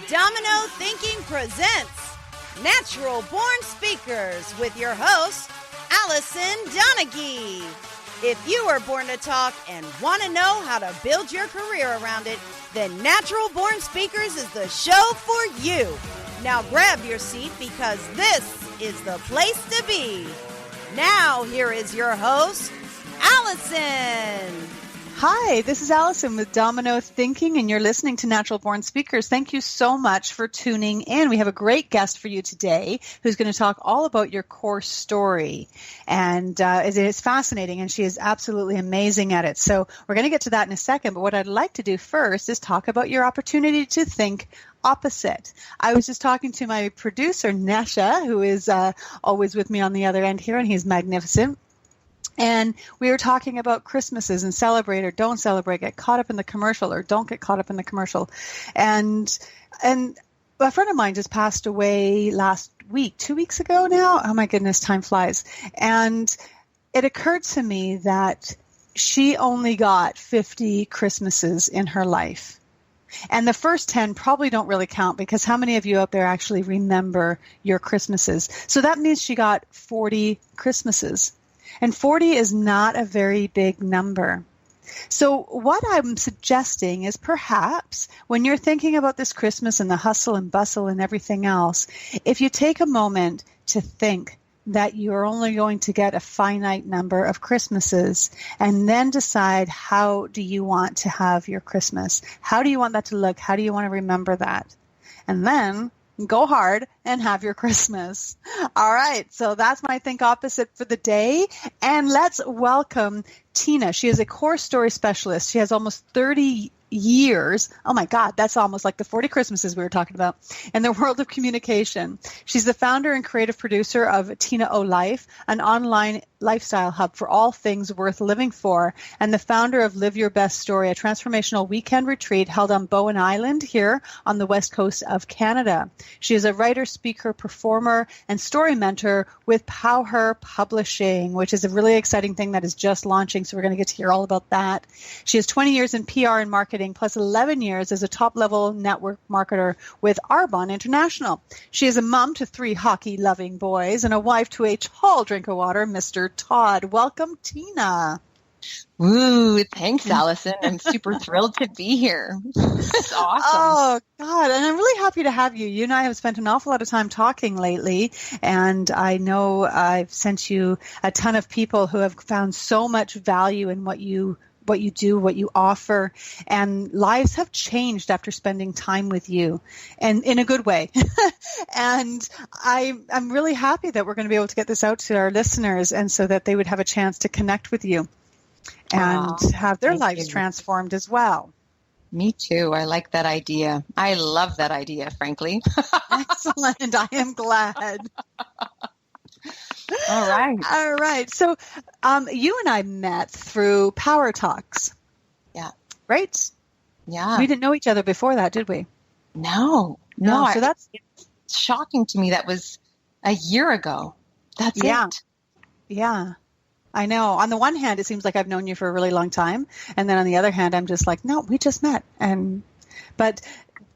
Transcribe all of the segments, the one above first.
Domino Thinking presents Natural Born Speakers with your host, Allison Donaghy. If you were born to talk and want to know how to build your career around it, then Natural Born Speakers is the show for you. Now grab your seat because this is the place to be. Now here is your host, Allison. Hi, this is Allison with Domino Thinking, and you're listening to Natural Born Speakers. Thank you so much for tuning in. We have a great guest for you today who's going to talk all about your core story. And it is fascinating, and she is absolutely amazing at it. So we're going to get to that in a second. But what I'd like to do first is talk about your opportunity to think opposite. I was just talking to my producer, Nesha, who is always with me on the other end here, and he's magnificent. And we were talking about Christmases and celebrate or don't celebrate, get caught up in the commercial or don't get caught up in the commercial. And a friend of mine just passed away last week, 2 weeks ago now. Oh my goodness, time flies. And it occurred to me that she only got 50 Christmases in her life. And the first 10 probably don't really count because how many of you out there actually remember your Christmases? So that means she got 40 Christmases. And 40 is not a very big number. So what I'm suggesting is perhaps when you're thinking about this Christmas and the hustle and bustle and everything else, if you take a moment to think that you're only going to get a finite number of Christmases and then decide how do you want to have your Christmas? How do you want that to look? How do you want to remember that? And then go hard and have your Christmas. All right. So that's my Think Opposite for the day. And let's welcome Tina. She is a core story specialist. She has almost 30 years. Oh my God, that's almost like the 40 Christmases we were talking about in the world of communication. She's the founder and creative producer of Tina O Life, an online lifestyle hub for all things worth living for, and the founder of Live Your Best Story, a transformational weekend retreat held on Bowen Island here on the west coast of Canada. She is a writer, speaker, performer, and story mentor with Power Publishing, which is a really exciting thing that is just launching, so we're going to get to hear all about that. She has 20 years in PR and marketing, plus 11 years as a top-level network marketer with Arbonne International. She is a mom to 3 hockey-loving boys and a wife to a tall drink of water, Mr. Todd. Welcome, Tina. Woo, thanks, Allison. I'm super thrilled to be here. It's awesome. Oh, God. And I'm really happy to have you. You and I have spent an awful lot of time talking lately, and I know I've sent you a ton of people who have found so much value in what you do, what you offer, and lives have changed after spending time with you, and in a good way. And I'm really happy that we're going to be able to get this out to our listeners, and so that they would have a chance to connect with you and have their lives transformed as well. Me too. I like that idea. I love that idea, frankly. Excellent. I am glad. All right. So you and I met through Power Talks. Yeah. Right? Yeah. We didn't know each other before that, did we? No. So that's it's shocking to me. That was a year ago. That's it. Yeah. I know. On the one hand, it seems like I've known you for a really long time. And then on the other hand, I'm just like, no, we just met. But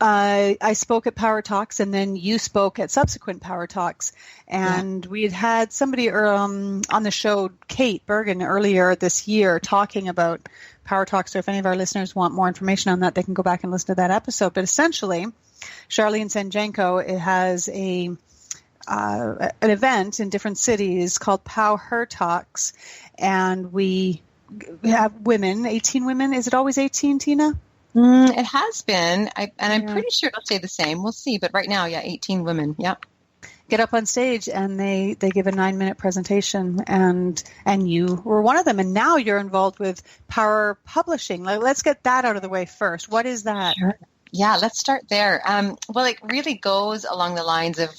I spoke at Power Talks, and then you spoke at subsequent Power Talks. And we had somebody on the show, Kate Bergen, earlier this year talking about Power Talks. So if any of our listeners want more information on that, they can go back and listen to that episode. But essentially, Charlene Sanjenko has an event in different cities called Power Talks. And we have women, 18 women. Is it always 18, Tina? It has been, I'm pretty sure it'll stay the same. We'll see. But right now, 18 women. Yep. Get up on stage and they give a 9-minute presentation, and you were one of them. And now you're involved with Power Publishing. Let's get that out of the way first. What is that? Sure. Yeah, let's start there. Well, it really goes along the lines of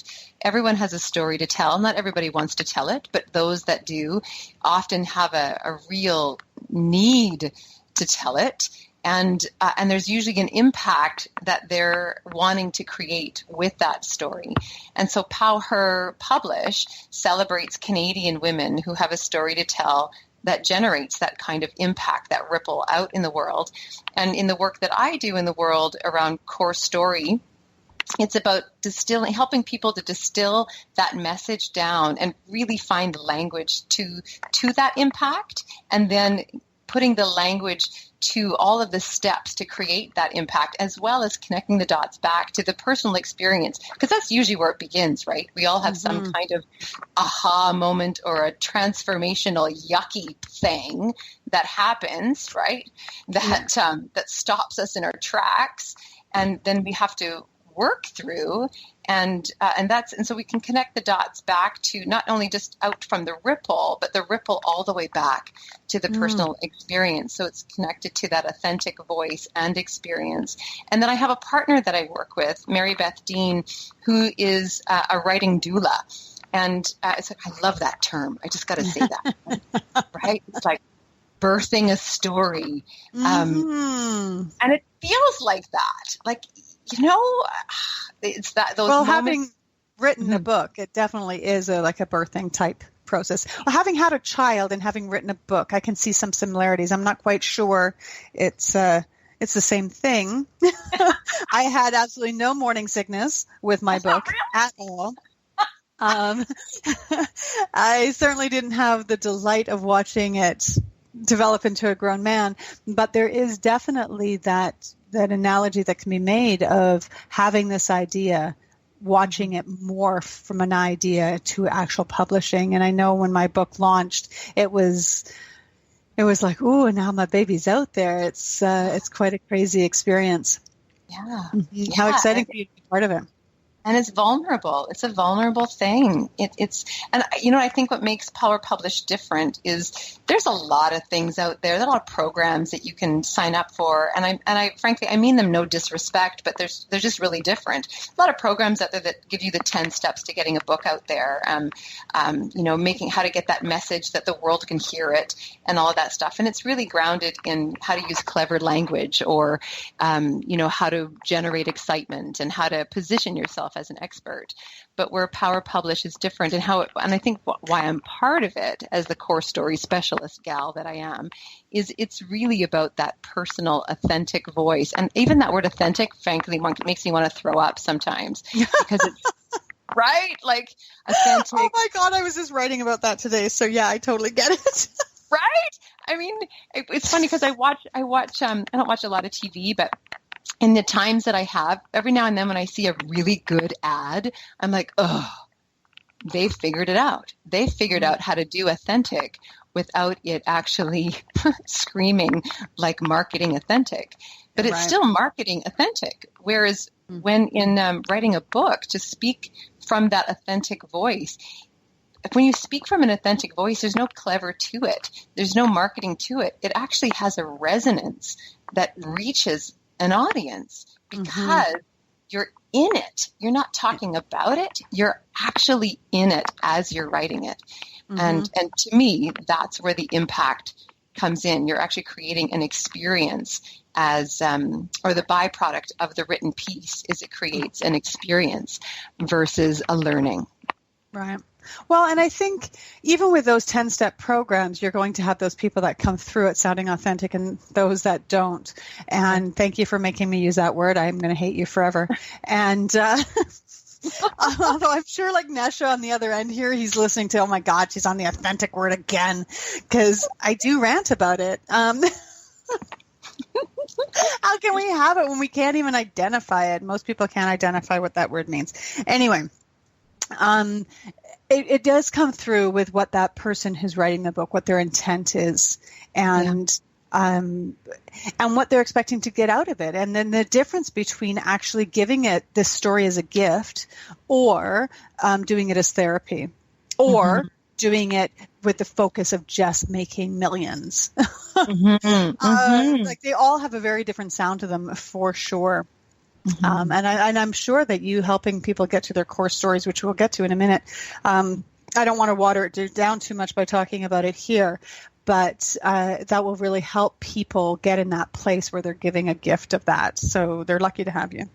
everyone has a story to tell. Not everybody wants to tell it, but those that do often have a real need to tell it. And there's usually an impact that they're wanting to create with that story. And so Power Publish celebrates Canadian women who have a story to tell that generates that kind of impact, that ripple out in the world. And in the work that I do in the world around core story, it's about helping people to distill that message down and really find language to that impact, and then putting the language to all of the steps to create that impact, as well as connecting the dots back to the personal experience, because that's usually where it begins, right? We all have some kind of aha moment or a transformational yucky thing that happens, right? That stops us in our tracks, and then we have to work through, and so we can connect the dots back to not only just out from the ripple, but the ripple all the way back to the personal experience. So it's connected to that authentic voice and experience. And then I have a partner that I work with, Mary Beth Dean, who is a writing doula. And it's like, I love that term. I just got to say that, right? It's like birthing a story. And it feels like that. Like, it's that those moments. Having written a book, it definitely is like a birthing type process. Well, having had a child and having written a book, I can see some similarities. I'm not quite sure it's the same thing. I had absolutely no morning sickness with my book at all. I certainly didn't have the delight of watching it develop into a grown man, but there is definitely that analogy that can be made of having this idea, watching it morph from an idea to actual publishing. And I know when my book launched, it was like, ooh, and now my baby's out there. It's quite a crazy experience. Yeah. How exciting for you to be part of it. And it's vulnerable. It's a vulnerable thing. I think what makes Power Publish different is there's a lot of things out there. There are a lot of programs that you can sign up for. And I frankly, I mean them no disrespect, but they're just really different. A lot of programs out there that give you the 10 steps to getting a book out there. Making how to get that message that the world can hear it and all of that stuff. And it's really grounded in how to use clever language, or, how to generate excitement and how to position yourself as an expert. But where Power Publish is different, and I think why I'm part of it as the core story specialist gal that I am, is it's really about that personal, authentic voice. And even that word authentic, frankly, makes me want to throw up sometimes, because it's right, like authentic. Oh my God, I was just writing about that today. So yeah, I totally get it. Right? I mean, it's funny because I don't watch a lot of TV, but in the times that I have, every now and then when I see a really good ad, I'm like, oh, they figured it out. They figured out how to do authentic without it actually screaming like marketing authentic. But it's still marketing authentic. Whereas when in writing a book, to speak from that authentic voice, when you speak from an authentic voice, there's no clever to it. There's no marketing to it. It actually has a resonance that reaches an audience because you're in it. You're not talking about it. You're actually in it as you're writing it. And to me, that's where the impact comes in. You're actually creating an experience as, or the byproduct of the written piece is it creates an experience versus a learning. Right. Well, and I think even with those 10-step programs, you're going to have those people that come through it sounding authentic and those that don't. And thank you for making me use that word. I'm going to hate you forever. And although I'm sure like Nesha on the other end here, he's listening to, oh my God, she's on the authentic word again, because I do rant about it. How can we have it when we can't even identify it? Most people can't identify what that word means. Anyway, it does come through with what that person who's writing the book, what their intent is, and what they're expecting to get out of it. And then the difference between actually giving it this story as a gift, or doing it as therapy, or doing it with the focus of just making millions. Like they all have a very different sound to them for sure. And I'm sure that you helping people get to their core stories, which we'll get to in a minute. I don't want to water it down too much by talking about it here, but that will really help people get in that place where they're giving a gift of that. So they're lucky to have you.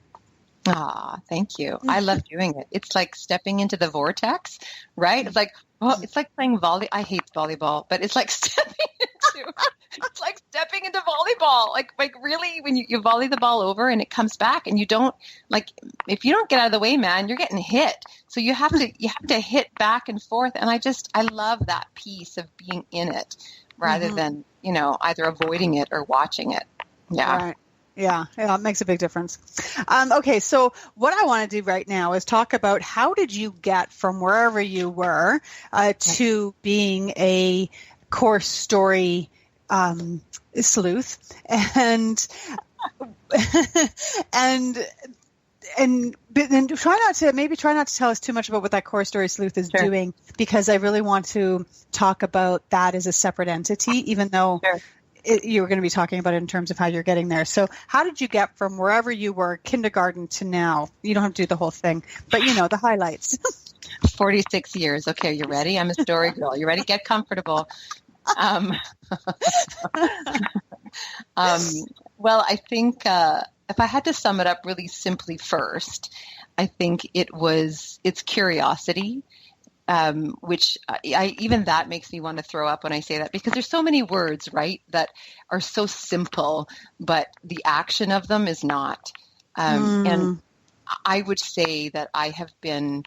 Ah, thank you. I love doing it. It's like stepping into the vortex, right? It's like, oh, it's like playing volley. I hate volleyball, but it's like it's like stepping into volleyball. Like really, when you volley the ball over and it comes back, and you don't, like, if you don't get out of the way, man, you're getting hit. So you have to hit back and forth. And I love that piece of being in it rather than, either avoiding it or watching it. Yeah. Right. Yeah, it makes a big difference. Okay, so what I want to do right now is talk about how did you get from wherever you were to being a core story sleuth, and try not to tell us too much about what that core story sleuth is doing, because I really want to talk about that as a separate entity, even though you were going to be talking about it in terms of how you're getting there. So how did you get from wherever you were, kindergarten, to now? You don't have to do the whole thing, but the highlights. 46 years. Okay, you ready? I'm a story girl. You ready? Get comfortable. Well, I think if I had to sum it up really simply first, I think it's curiosity. Which even that makes me want to throw up when I say that, because there's so many words, right, that are so simple, but the action of them is not. And I would say that I've been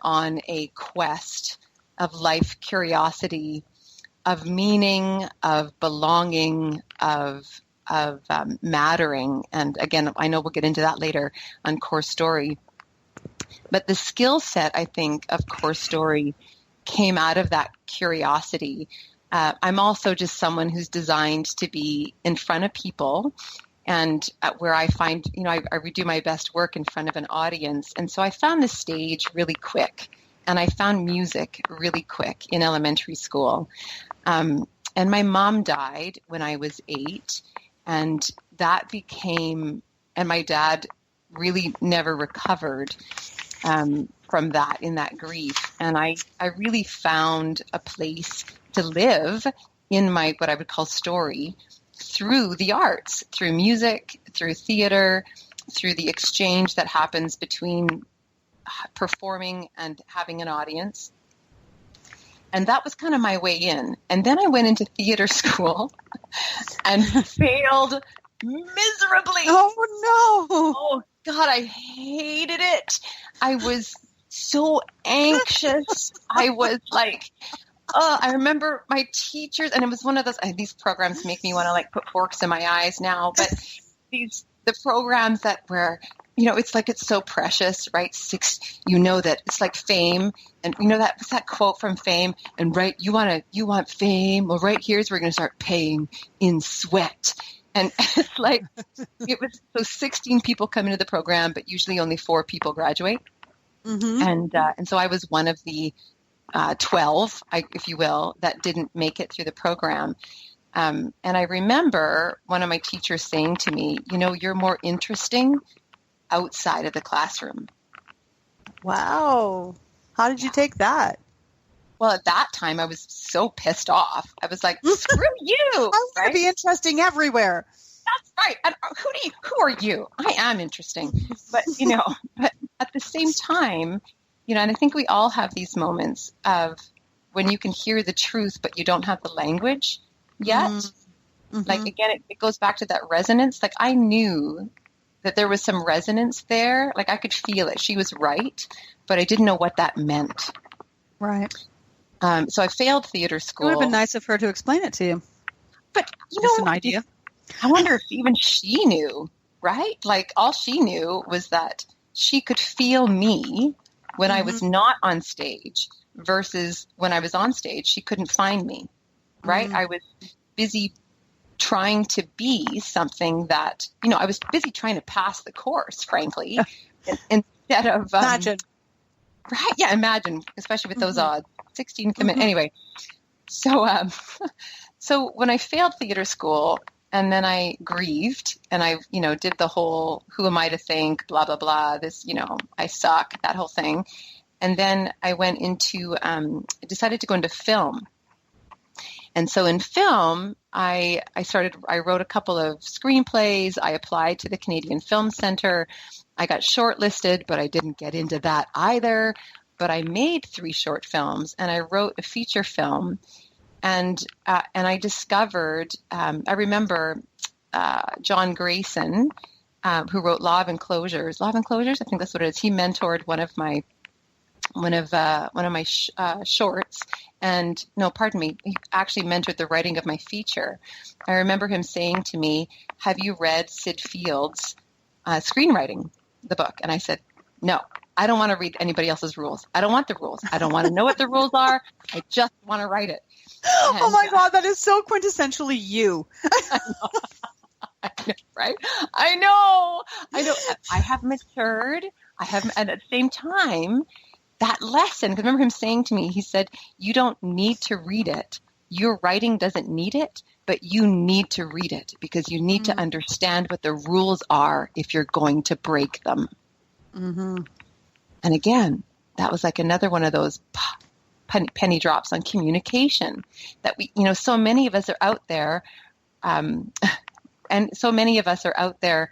on a quest of life curiosity, of meaning, of belonging, of mattering. And again, I know we'll get into that later on Core Story. But the skill set, I think, of Core Story came out of that curiosity. I'm also just someone who's designed to be in front of people, and where I find, I do my best work in front of an audience. And so I found the stage really quick, and I found music really quick in elementary school. And my mom died when I was 8, and and my dad really never recovered from that, in that grief. And I really found a place to live in my, what I would call story, through the arts, through music, through theater, through the exchange that happens between performing and having an audience. And that was kind of my way in. And then I went into theater school and failed miserably. Oh, no. Oh, God, I hated it. I was so anxious. I was like, I remember my teachers, and it was one of those, these programs make me want to put forks in my eyes now, but the programs that were, it's like, it's so precious, right? That it's like Fame, and what's that quote from Fame? And right, you want fame? Well, right, here's where we're going to start paying in sweat. And it's like, it was, so 16 people come into the program, but usually only 4 people graduate. Mm-hmm. And so I was one of the 12, if you will, that didn't make it through the program. And I remember one of my teachers saying to me, you're more interesting outside of the classroom. Wow. How did you take that? Well, at that time, I was so pissed off. I was like, screw you. I want to be interesting everywhere. That's right. And who are you? I am interesting. But, but at the same time, and I think we all have these moments of when you can hear the truth, but you don't have the language yet. Mm-hmm. Like, again, it goes back to that resonance. Like, I knew that there was some resonance there. Like, I could feel it. She was right, but I didn't know what that meant. Right. So I failed theater school. It would have been nice of her to explain it to you. But, just an idea. I wonder if even she knew, right? Like, all she knew was that she could feel me when I was not on stage versus when I was on stage, she couldn't find me, right? I was busy trying to be something that, I was busy trying to pass the course, frankly, instead of... Imagine. Right? Yeah, imagine, especially with those odds. 16 commit. Anyway, so when I failed theater school, and then I grieved, and I, did the whole, who am I to think, blah, blah, blah, this, I suck, that whole thing. And then I went into, decided to go into film. And so in film, I wrote a couple of screenplays. I applied to the Canadian Film Centre. I got shortlisted, but I didn't get into that either. But I made 3 short films, and I wrote a feature film. And I discovered, I remember John Grayson, who wrote Law of Enclosures. Law of Enclosures, I think that's what it is. He mentored one of my shorts, and no, pardon me, he actually mentored the writing of my feature. I remember him saying to me, "Have you read Sid Field's screenwriting, the book?" And I said, "No, I don't want to read anybody else's rules. I don't want the rules. I don't want to know what the rules are. I just want to write it." And, oh my God, that is so quintessentially you. I know, right? I know. I have matured. And at the same time, that lesson, because remember him saying to me, he said, "You don't need to read it. Your writing doesn't need it, but you need to read it because you need to understand what the rules are if you're going to break them." Mm-hmm. And again, that was like another one of those penny drops on communication that so many of us are out there, and so many of us are out there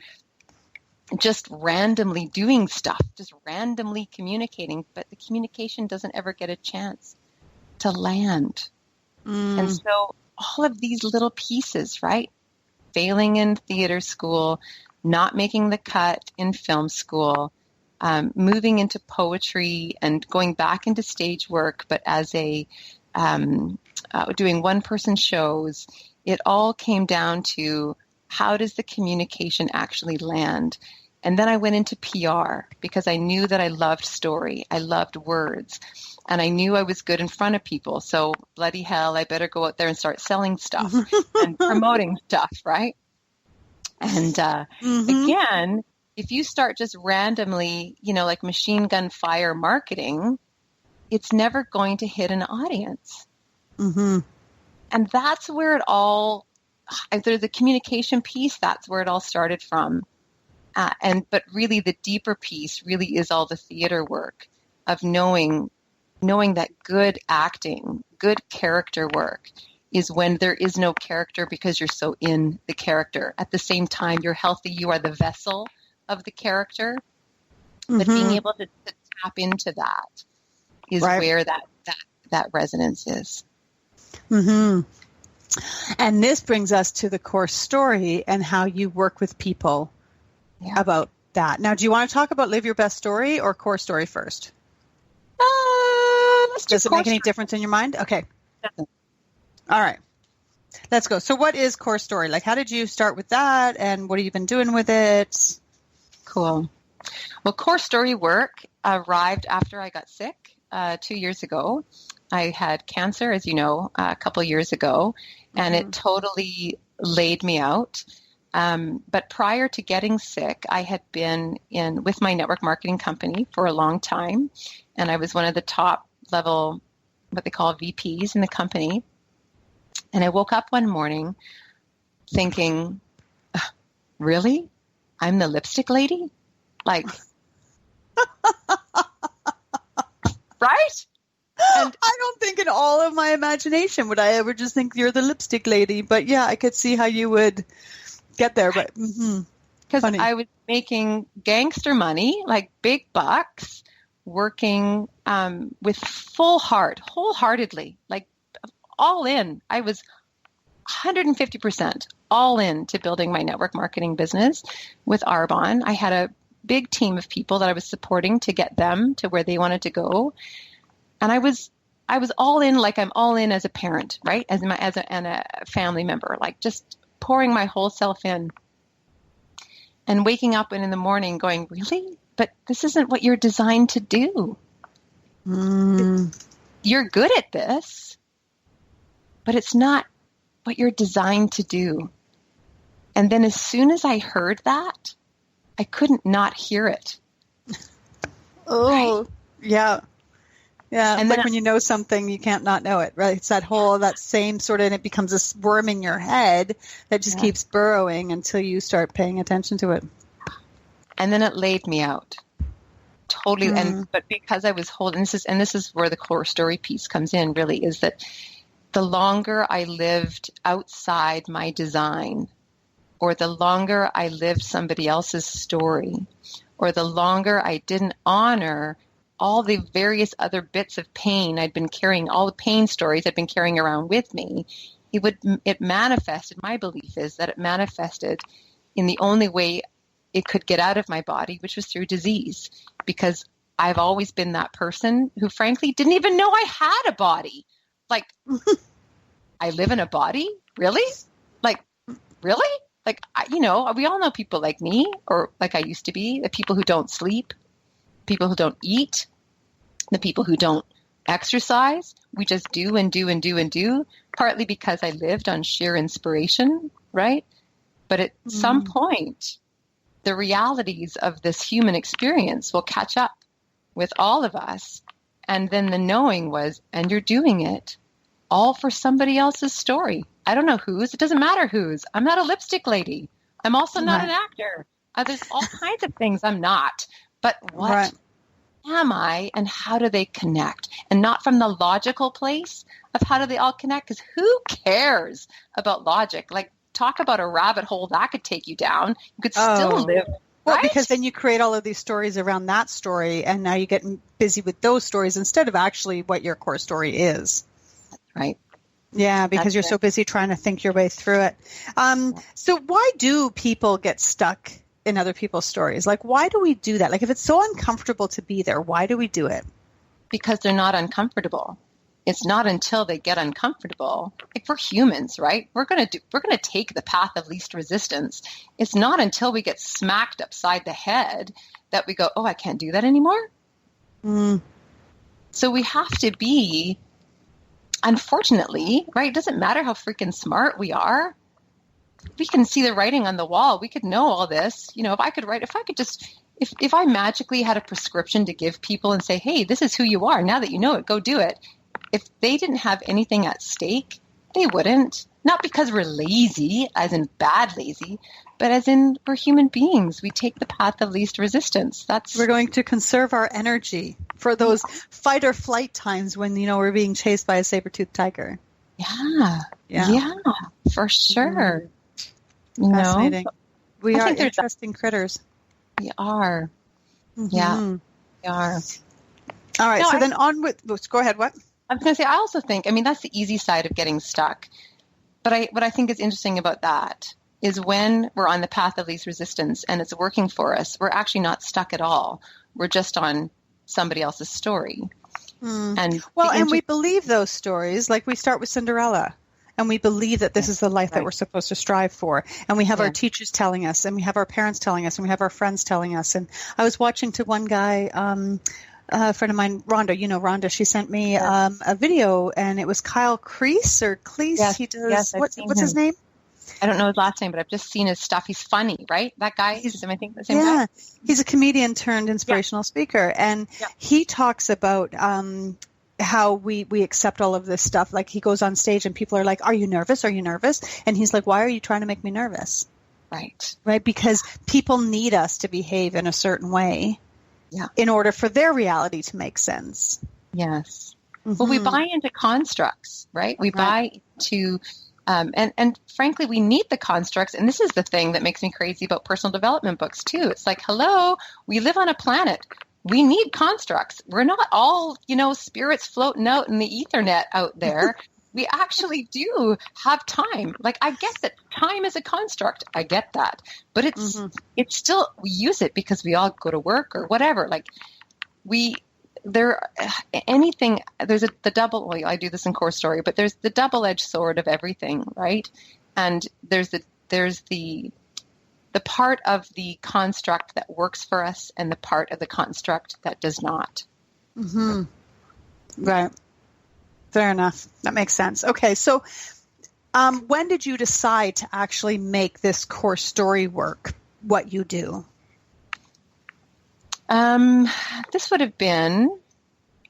just randomly doing stuff, just randomly communicating, but the communication doesn't ever get a chance to land. And so all of these little pieces, right? Failing in theater school, not making the cut in film school, moving into poetry and going back into stage work, but as doing one-person shows, it all came down to how does the communication actually land? And then I went into PR because I knew that I loved story. I loved words. And I knew I was good in front of people. So bloody hell, I better go out there and start selling stuff and promoting stuff, right? And again, if you start just randomly, like machine gun fire marketing, it's never going to hit an audience. Mm-hmm. And that's where it all, the communication piece, that's where it all started from. But really the deeper piece really is all the theater work of knowing that good acting, good character work is when there is no character because you're so in the character. At the same time, you're healthy, you are the vessel of the character. But being able to tap into that is where that resonance is. Mm-hmm. And this brings us to the core story and how you work with people about that. Now, do you want to talk about Live Your Best Story or core story first? Does it make any difference in your mind? Okay. Doesn't. All right. Let's go. So what is core story? Like, how did you start with that and what have you been doing with it? Cool. Well, core story work arrived after I got sick 2 years ago. I had cancer, as you know, a couple years ago, and it totally laid me out. But prior to getting sick, I had been with my network marketing company for a long time, and I was one of the top level, what they call VPs in the company. And I woke up one morning thinking, really? I'm the lipstick lady? Like, right? And I don't think in all of my imagination would I ever just think you're the lipstick lady. But yeah, I could see how you would get there. But because I was making gangster money, like big bucks, working with full heart, wholeheartedly, like all in. I was 150% all in to building my network marketing business with Arbonne. I had a big team of people that I was supporting to get them to where they wanted to go. And I was all in, like I'm all in as a parent, right? And a family member, like just pouring my whole self in. And waking up in the morning going, really? But this isn't what you're designed to do. You're good at this, but it's not what you're designed to do. And then as soon as I heard that, I couldn't not hear it. Oh, right? Yeah. Yeah, and like when you know something, you can't not know it, right? It's that same sort of, and it becomes a worm in your head that just keeps burrowing until you start paying attention to it. And then it laid me out. Totally. But because I was holding, this is where the core story piece comes in, really, is that the longer I lived outside my design, or the longer I lived somebody else's story, or the longer I didn't honor all the various other bits of pain I'd been carrying, all the pain stories I'd been carrying around with me, it manifested, my belief is that it manifested in the only way it could get out of my body, which was through disease, because I've always been that person who frankly didn't even know I had a body. Like, I live in a body? Really? Like, really? Like, we all know people like me, or like I used to be, the people who don't sleep, people who don't eat, the people who don't exercise. We just do and do and do and do, partly because I lived on sheer inspiration, right? But at some point, the realities of this human experience will catch up with all of us. And then the knowing was, and you're doing it all for somebody else's story. I don't know whose. It doesn't matter whose. I'm not a lipstick lady. I'm also not an actor. There's all kinds of things I'm not. But what am I, and how do they connect? And not from the logical place of how do they all connect? Because who cares about logic? Like, talk about a rabbit hole that could take you down. You could still live. Well, right? because then you create all of these stories around that story, and now you get busy with those stories instead of actually what your core story is. Right. Yeah, because you're so busy trying to think your way through it. So why do people get stuck in other people's stories? Like, why do we do that? Like, if it's so uncomfortable to be there, why do we do it? Because they're not uncomfortable. It's not until they get uncomfortable. Like, we're humans, right? We're going to take the path of least resistance. It's not until we get smacked upside the head that we go, oh, I can't do that anymore. So we have to be, unfortunately, right? It doesn't matter how freaking smart we can see the writing on the wall. We could know all this. If I magically had a prescription to give people and say, hey, this is who you are. Now that you know it, go do it. If they didn't have anything at stake, they wouldn't. Not because we're lazy, as in bad lazy, but as in we're human beings. We take the path of least resistance. We're going to conserve our energy for those fight or flight times when, we're being chased by a saber-toothed tiger. Yeah, for sure. Fascinating. We are interesting critters. We are. Yeah, we are. All right, then on with, go ahead, what? I was going to say, I also think, that's the easy side of getting stuck. But what I think is interesting about that is when we're on the path of least resistance and it's working for us, we're actually not stuck at all. We're just on somebody else's story. And we believe those stories. Like, we start with Cinderella. And we believe that this is the life that we're supposed to strive for. And we have our teachers telling us, and we have our parents telling us, and we have our friends telling us. And I was watching to one guy, a friend of mine, Rhonda, Rhonda, she sent me a video, and it was Kyle Kreese or Cleese. Yes, he does, what's his name? I don't know his last name, but I've just seen his stuff. He's funny, right? That guy, I think the same guy? Yeah, he's a comedian turned inspirational speaker. And he talks about how we accept all of this stuff. Like, he goes on stage and people are like, are you nervous? Are you nervous? And he's like, why are you trying to make me nervous? Right. Because people need us to behave in a certain way in order for their reality to make sense. Yes. Well, we buy into constructs, right? We buy into, and frankly, we need the constructs. And this is the thing that makes me crazy about personal development books too. It's like, hello, we live on a planet. We need constructs. We're not all, spirits floating out in the Ethernet out there. We actually do have time. Like, I get that time is a construct. I get that. But it's still, we use it because we all go to work or whatever. Like, the double, I do this in Core Story, but there's the double-edged sword of everything, right? And there's the part of the construct that works for us and the part of the construct that does not. Right. Fair enough. That makes sense. Okay. So when did you decide to actually make this Core Story work, what you do? This would have been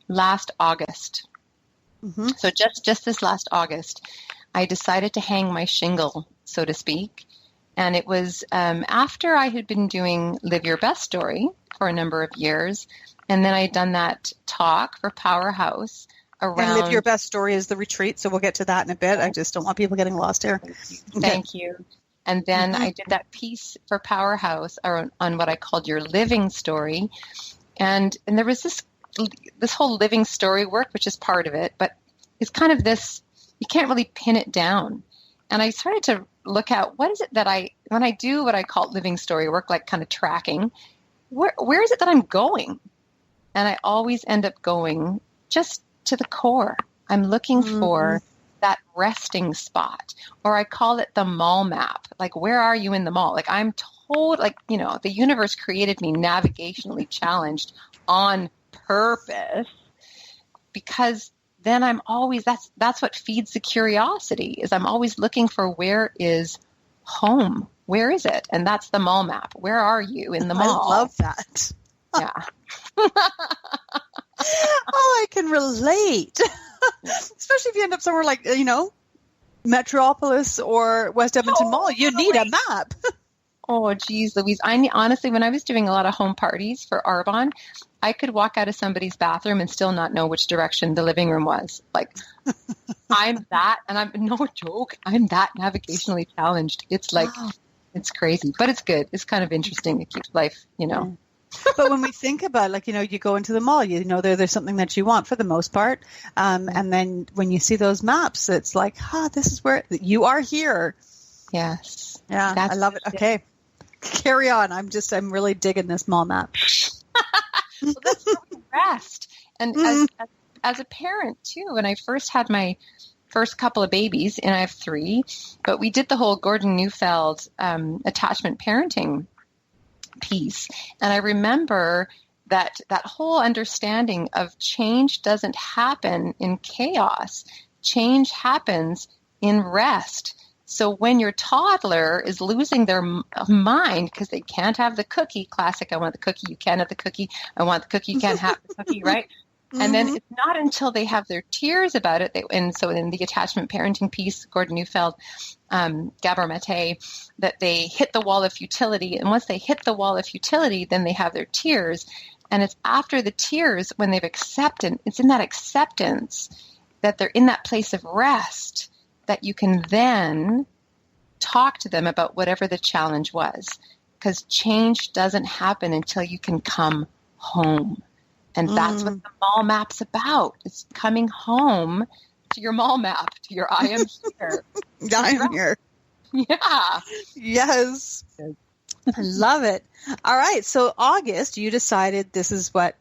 last August. So just this last August, I decided to hang my shingle, so to speak. And it was after I had been doing Live Your Best Story for a number of years. And then I had done that talk for Powerhouse around... And Live Your Best Story is the retreat, so we'll get to that in a bit. I just don't want people getting lost here. Thank you. And then I did that piece for Powerhouse on what I called your living story. And there was this whole living story work, which is part of it, but it's kind of this, you can't really pin it down. And I started to look at what is it that when I do what I call living story work, like kind of tracking, where is it that I'm going? And I always end up going just to the core. I'm looking for that resting spot, or I call it the mall map. Like, where are you in the mall? Like, I'm told, like, you know, the universe created me navigationally challenged on purpose, because then I'm always, that's what feeds the curiosity, is I'm always looking for where is home? Where is it? And that's the mall map. Where are you in the mall? I love that. Yeah. Oh, I can relate. Especially if you end up somewhere like, you know, Metropolis or West Edmonton Mall, you need a map. Oh, geez, Louise. Honestly, when I was doing a lot of home parties for Arbonne, I could walk out of somebody's bathroom and still not know which direction the living room was. Like, I'm that, and I'm no joke, I'm that navigationally challenged. It's like, it's crazy, but it's good. It's kind of interesting. It keeps life, you know. But when we think about, like, you know, you go into the mall, you know, there's something that you want for the most part. And then when you see those maps, it's like, this is where you are here. Yes. Yeah, I love it. Okay. Carry on. I'm really digging this mall map. Well, that's where we rest. And as a parent too, when I first had my first couple of babies, and I have 3, but we did the whole Gordon Neufeld attachment parenting piece. And I remember that whole understanding of change doesn't happen in chaos. Change happens in rest. So when your toddler is losing their mind because they can't have the cookie, classic, I want the cookie, you can't have the cookie, I want the cookie, you can't have the cookie, right? And then it's not until they have their tears about it, and so in the attachment parenting piece, Gordon Neufeld, Gabor Mate, that they hit the wall of futility. And once they hit the wall of futility, then they have their tears. And it's after the tears, when they've accepted, it's in that acceptance that they're in that place of rest, that you can then talk to them about whatever the challenge was. Because change doesn't happen until you can come home. And that's what the mall map's about. It's coming home to your mall map, to your I am here. I am here. Yeah. Yes. I love it. All right. So August, you decided this is what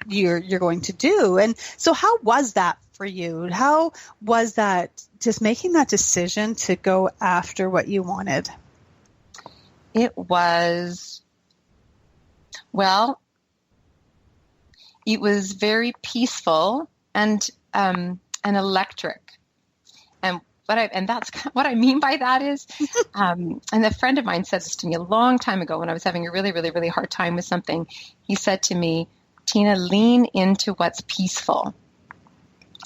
you're going to do. And so how was that for you? How was that, just making that decision to go after what you wanted? It was, well, it was very peaceful and electric. And that's what I mean by that is, and a friend of mine said this to me a long time ago when I was having a really, really, really hard time with something. He said to me, Tina, lean into what's peaceful.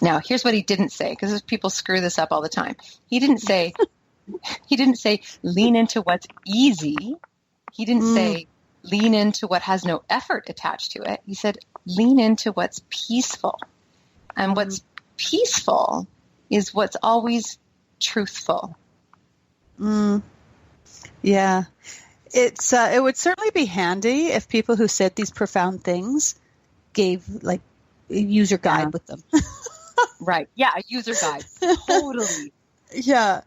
Now, here's what he didn't say, because people screw this up all the time. He didn't say lean into what's easy. He didn't say lean into what has no effort attached to it. He said, lean into what's peaceful. And what's peaceful is what's always truthful. Yeah. It would certainly be handy if people who said these profound things gave, like, a user guide with them. Right. Yeah, a user guide. Totally. Yeah.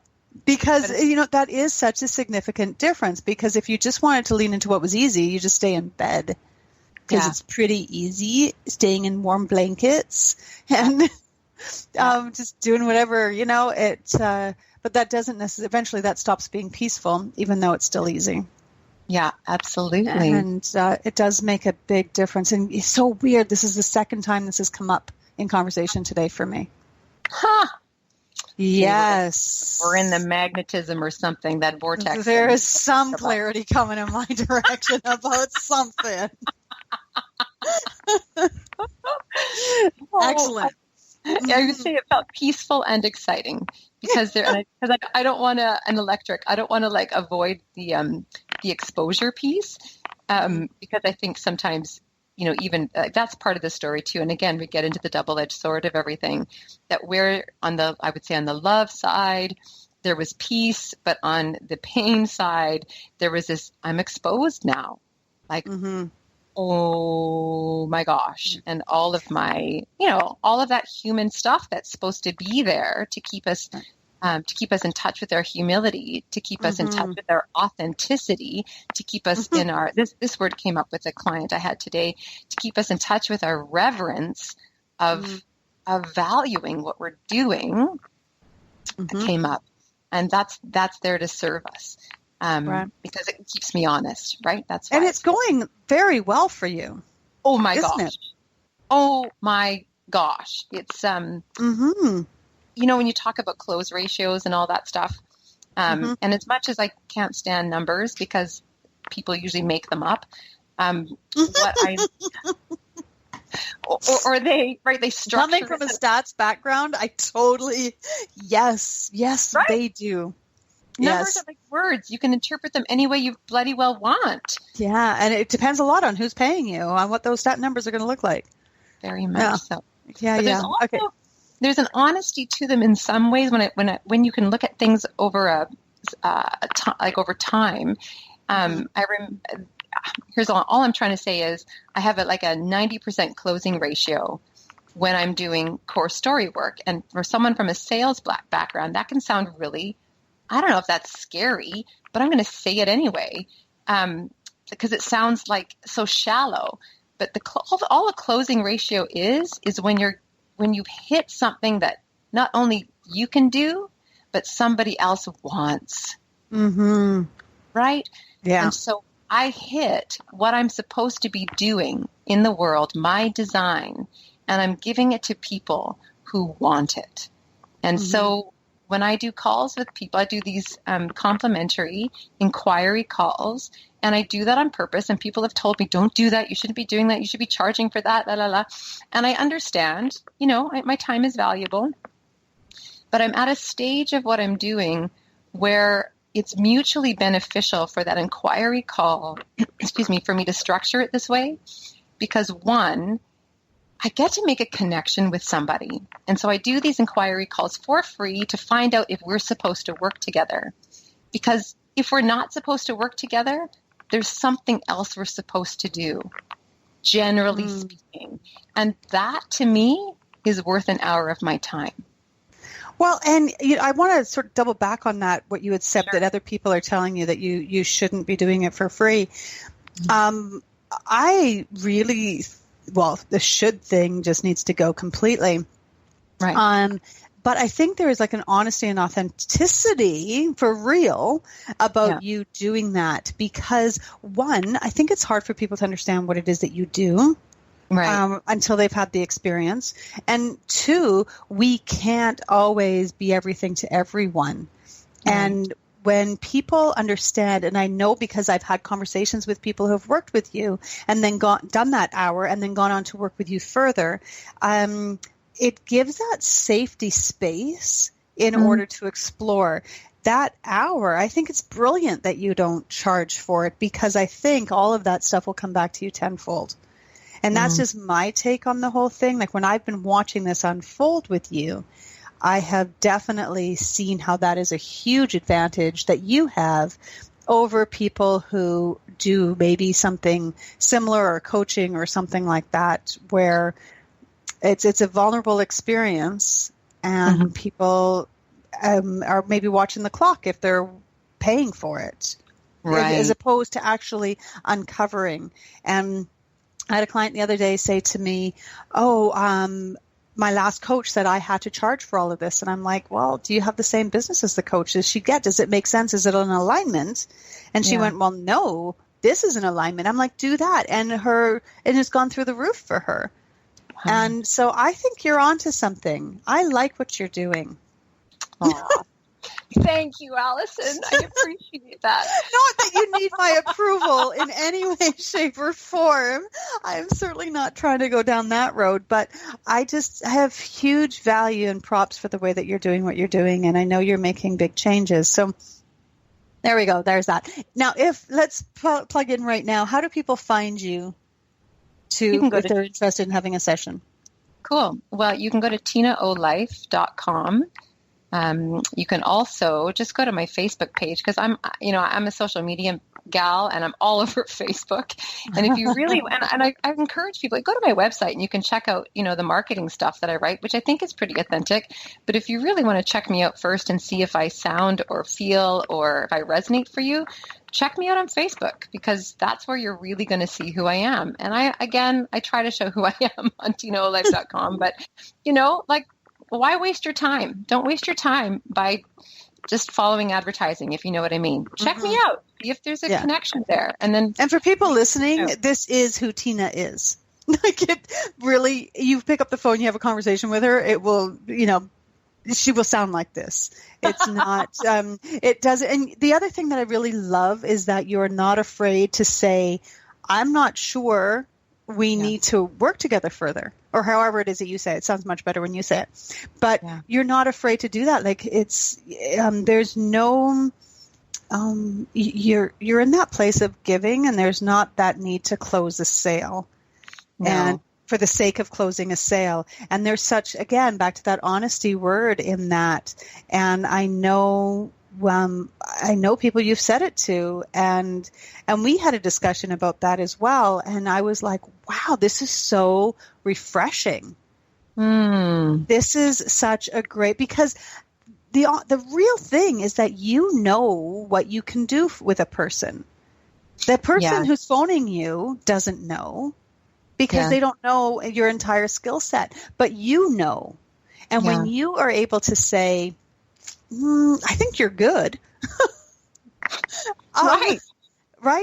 Because, you know, that is such a significant difference, because if you just wanted to lean into what was easy, you just stay in bed, because it's pretty easy staying in warm blankets and just doing whatever, you know, but that doesn't necessarily, eventually that stops being peaceful, even though it's still easy. Yeah, absolutely. And it does make a big difference. And it's so weird. This is the second time this has come up in conversation today for me. Huh. Yes. We're in the magnetism or something, that vortex. There is some clarity coming in my direction about something. Excellent. I would say it felt peaceful and exciting, because I don't want an electric. I don't want to like avoid the exposure piece, because I think sometimes, you know, even that's part of the story too. And again, we get into the double-edged sword of everything, that we're on the, I would say, on the love side, there was peace, but on the pain side, there was this, I'm exposed now. Like, oh my gosh. And all of my, all of that human stuff that's supposed to be there to keep us in touch with our humility, to keep us in touch with our authenticity, to keep us in our, this word came up with a client I had today, to keep us in touch with our reverence of valuing what we're doing, came up. And that's there to serve us. Right. Because it keeps me honest, right? That's why. And it's going very well for you. Oh my gosh. Oh my gosh. It's, when you talk about close ratios and all that stuff, and as much as I can't stand numbers because people usually make them up, or they structure. Coming from a stats background, I totally, yes, right? They do. Numbers are like words. You can interpret them any way you bloody well want. Yeah, and it depends a lot on who's paying you, on what those stat numbers are going to look like. Very much so. Yeah, but yeah. There's an honesty to them in some ways when you can look at things over over time. Here's all I'm trying to say is I have a 90% closing ratio when I'm doing core story work. And for someone from a sales background, that can sound really, I don't know if that's scary, but I'm going to say it anyway, because it sounds like so shallow. But all a closing ratio is when you hit something that not only you can do, but somebody else wants. Right? Yeah. And so I hit what I'm supposed to be doing in the world, my design, and I'm giving it to people who want it. And so when I do calls with people, I do these complimentary inquiry calls, and I do that on purpose. And people have told me, don't do that. You shouldn't be doing that. You should be charging for that, la, la, la. And I understand, my time is valuable, but I'm at a stage of what I'm doing where it's mutually beneficial for that inquiry call, for me to structure it this way, because one, I get to make a connection with somebody. And so I do these inquiry calls for free to find out if we're supposed to work together. Because if we're not supposed to work together, there's something else we're supposed to do, generally speaking. And that, to me, is worth an hour of my time. Well, and I want to sort of double back on that, what you had said, that other people are telling you that you shouldn't be doing it for free. I really, the should thing just needs to go completely. Right. But I think there is an honesty and authenticity for real about you doing that, because one, I think it's hard for people to understand what it is that you do. Right. Until they've had the experience. And two, we can't always be everything to everyone. Right. And when people understand, and I know because I've had conversations with people who have worked with you and then done that hour and then gone on to work with you further, it gives that safety space in order to explore. That hour, I think it's brilliant that you don't charge for it, because I think all of that stuff will come back to you tenfold. And that's just my take on the whole thing. When I've been watching this unfold with you, I have definitely seen how that is a huge advantage that you have over people who do maybe something similar or coaching or something like that, where it's a vulnerable experience and people are maybe watching the clock if they're paying for it, as opposed to actually uncovering. And I had a client the other day say to me, my last coach said I had to charge for all of this. And I'm like, well, do you have the same business as the coach? Does she get? Does it make sense? Is it an alignment? And she went, well, no, this is an alignment. I'm like, do that. And it has gone through the roof for her. Wow. And so I think you're onto something. I like what you're doing. Thank you, Allison. I appreciate that. Not that you need my approval in any way, shape, or form. I'm certainly not trying to go down that road, but I just have huge value and props for the way that you're doing what you're doing, and I know you're making big changes. So there we go. There's that. Now, let's plug in right now. How do people find you if they're interested in having a session? Cool. Well, you can go to tinaolife.com. You can also just go to my Facebook page because I'm a social media gal and I'm all over Facebook. And if you really, and I encourage people, go to my website and you can check out, the marketing stuff that I write, which I think is pretty authentic. But if you really want to check me out first and see if I sound or feel or if I resonate for you, check me out on Facebook because that's where you're really going to see who I am. And I try to show who I am on TinaOlive.com, but why waste your time? Don't waste your time by just following advertising, if you know what I mean. Check me out. See if there's a connection there. And for people listening, this is who Tina is. You pick up the phone, you have a conversation with her, it will, she will sound like this. It's not, it doesn't. And the other thing that I really love is that you're not afraid to say, I'm not sure we need to work together further, or however it is that you say it. It sounds much better when you say it, but you're not afraid to do that. Like it's, there's no, you're in that place of giving and there's not that need to close a sale and for the sake of closing a sale. And there's such, again, back to that honesty word in that. And I know people you've said it to, and we had a discussion about that as well. And I was like, wow, this is so refreshing. This is such a great, because the real thing is that you know what you can do with a person. The person who's phoning you doesn't know because they don't know your entire skill set, but you know. And when you are able to say, I think you're good. Right.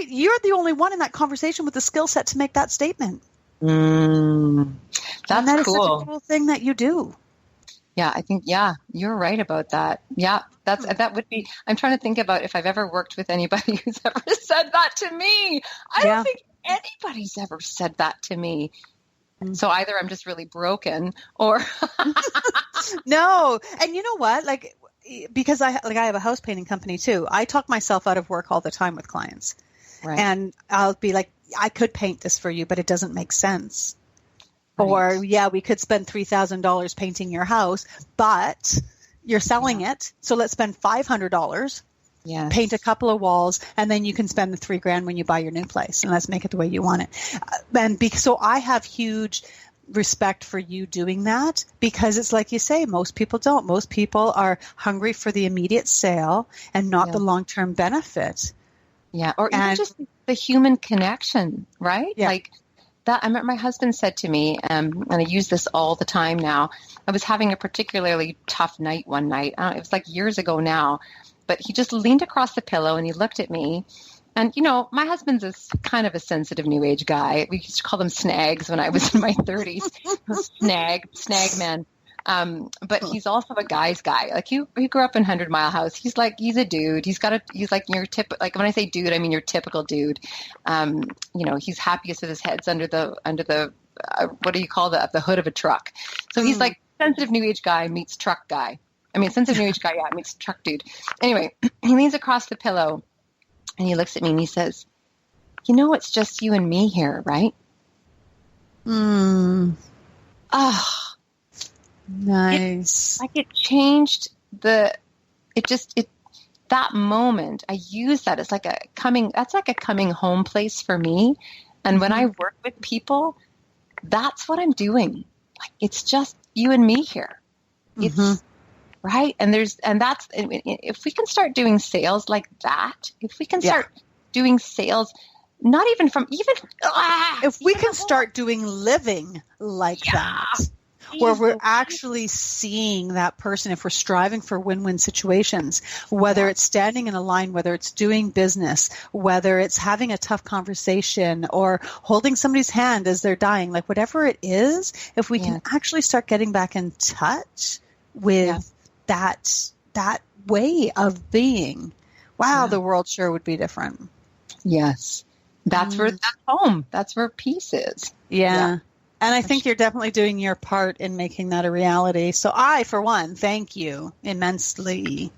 You're the only one in that conversation with the skill set to make that statement. That's cool. Is such a cool thing that you do. Yeah, I think, you're right about that. Yeah, that would be, I'm trying to think about if I've ever worked with anybody who's ever said that to me. I don't think anybody's ever said that to me. So either I'm just really broken or. No. And you know what? Because I have a house painting company too. I talk myself out of work all the time with clients. Right. And I'll be like, I could paint this for you, but it doesn't make sense. Right. Or, we could spend $3,000 painting your house, but you're selling it. So let's spend $500, paint a couple of walls, and then you can spend the $3,000 when you buy your new place. And let's make it the way you want it. So I have huge respect for you doing that, because it's like you say, most people don't. Most people are hungry for the immediate sale and not the long-term benefit. Yeah. Or even just the human connection, right? Yeah. Like that. I remember my husband said to me, and I use this all the time now, I was having a particularly tough night one night. It was like years ago now, but he just leaned across the pillow and he looked at me. And, my husband's kind of a sensitive new age guy. We used to call them snags when I was in my 30s. Snag man. But he's also a guy's guy. Like he grew up in 100 Mile House. He's a dude. He's like your like when I say dude, I mean your typical dude. He's happiest with his head's under the what do you call the hood of a truck. So he's like sensitive new age guy meets truck guy. I mean, sensitive new age guy, meets truck dude. Anyway, he leans across the pillow and he looks at me and he says, it's just you and me here, right? Oh, nice. It changed that moment. I use that as that's like a coming home place for me. And when I work with people, that's what I'm doing. Like, it's just you and me here. It's right. And that's, if we can start doing sales like that, if we can start doing sales, not even if we can start doing living like that, where we're actually seeing that person, if we're striving for win-win situations, whether it's standing in a line, whether it's doing business, whether it's having a tough conversation or holding somebody's hand as they're dying, like whatever it is, if we can actually start getting back in touch with that way of being, the world sure would be different. Yes. That's where that's home. That's where peace is. Yeah. And I think you're definitely doing your part in making that a reality. So I, for one, thank you immensely.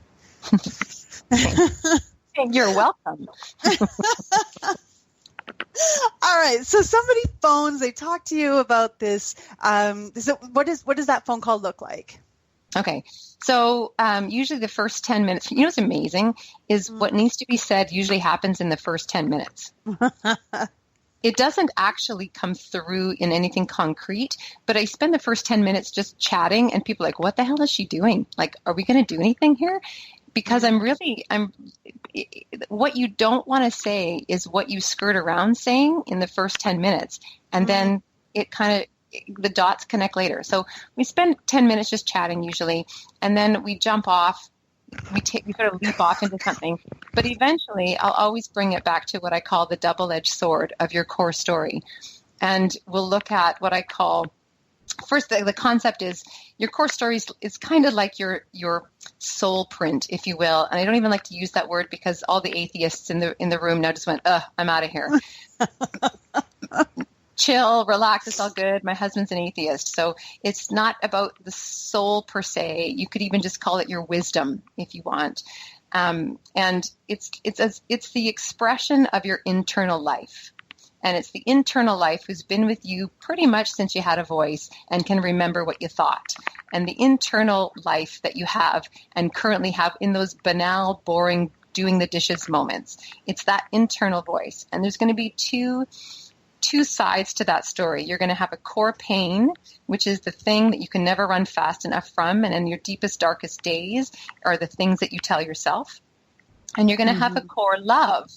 You're welcome. All right. So somebody phones, they talk to you about this. What does that phone call look like? Okay. So usually the first 10 minutes, what's amazing is what needs to be said usually happens in the first 10 minutes. It doesn't actually come through in anything concrete, but I spend the first 10 minutes just chatting and people are like, what the hell is she doing? Like, are we going to do anything here? Because what you don't want to say is what you skirt around saying in the first 10 minutes. And then the dots connect later. So we spend 10 minutes just chatting usually, and then we jump off. We sort of leap off into something. But eventually, I'll always bring it back to what I call the double-edged sword of your core story. And we'll look at what I call, first, the concept is your core story is kind of like your soul print, if you will. And I don't even like to use that word because all the atheists in the room now just went, I'm out of here. Chill, relax, it's all good. My husband's an atheist. So it's not about the soul per se. You could even just call it your wisdom if you want. And it's the expression of your internal life. And it's the internal life who's been with you pretty much since you had a voice and can remember what you thought. And the internal life that you have and currently have in those banal, boring, doing the dishes moments. It's that internal voice. And there's going to be two sides to that story. You're going to have a core pain, which is the thing that you can never run fast enough from. And in your deepest, darkest days are the things that you tell yourself. And you're going to have a core love,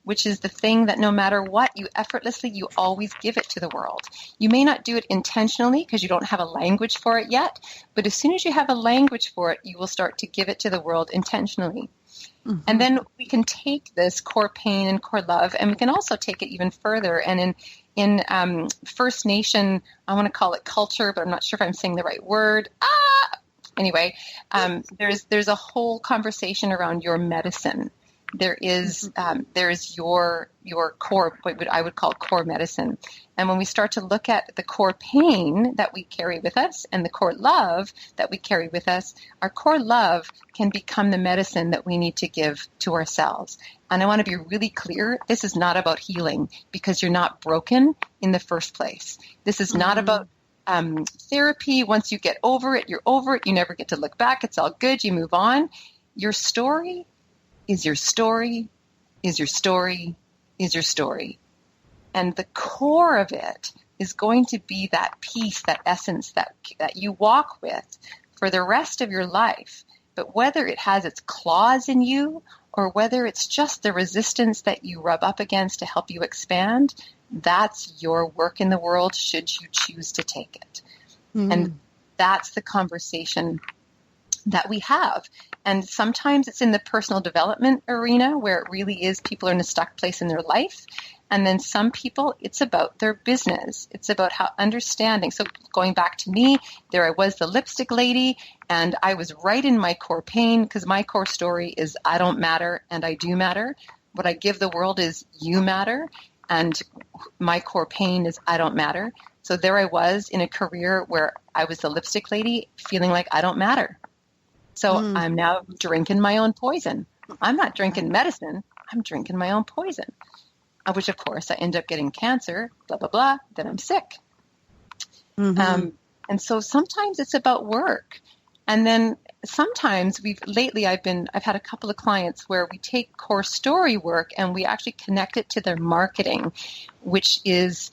which is the thing that no matter what, you always give it to the world. You may not do it intentionally because you don't have a language for it yet, but as soon as you have a language for it, you will start to give it to the world intentionally. And then we can take this core pain and core love, and we can also take it even further. And in First Nation, I want to call it culture, but I'm not sure if I'm saying the right word. Anyway, there's a whole conversation around your medicine. There is your core, what I would call core medicine. And when we start to look at the core pain that we carry with us and the core love that we carry with us, our core love can become the medicine that we need to give to ourselves. And I want to be really clear, this is not about healing because you're not broken in the first place. This is not about therapy. Once you get over it, you're over it. You never get to look back. It's all good. You move on. Your story is your story, is your story, is your story. And the core of it is going to be that peace, that essence that you walk with for the rest of your life. But whether it has its claws in you or whether it's just the resistance that you rub up against to help you expand, that's your work in the world should you choose to take it. And that's the conversation that we have. And sometimes it's in the personal development arena where it really is people are in a stuck place in their life. And then some people, it's about their business. It's about how understanding. So going back to me, there I was, the lipstick lady, and I was right in my core pain because my core story is I don't matter and I do matter. What I give the world is you matter. And my core pain is I don't matter. So there I was in a career where I was the lipstick lady feeling like I don't matter. So I'm now drinking my own poison. I'm not drinking medicine. I'm drinking my own poison, which, of course, I end up getting cancer, blah, blah, blah. Then I'm sick. And so sometimes it's about work. And then sometimes I've had a couple of clients where we take core story work and we actually connect it to their marketing, which is,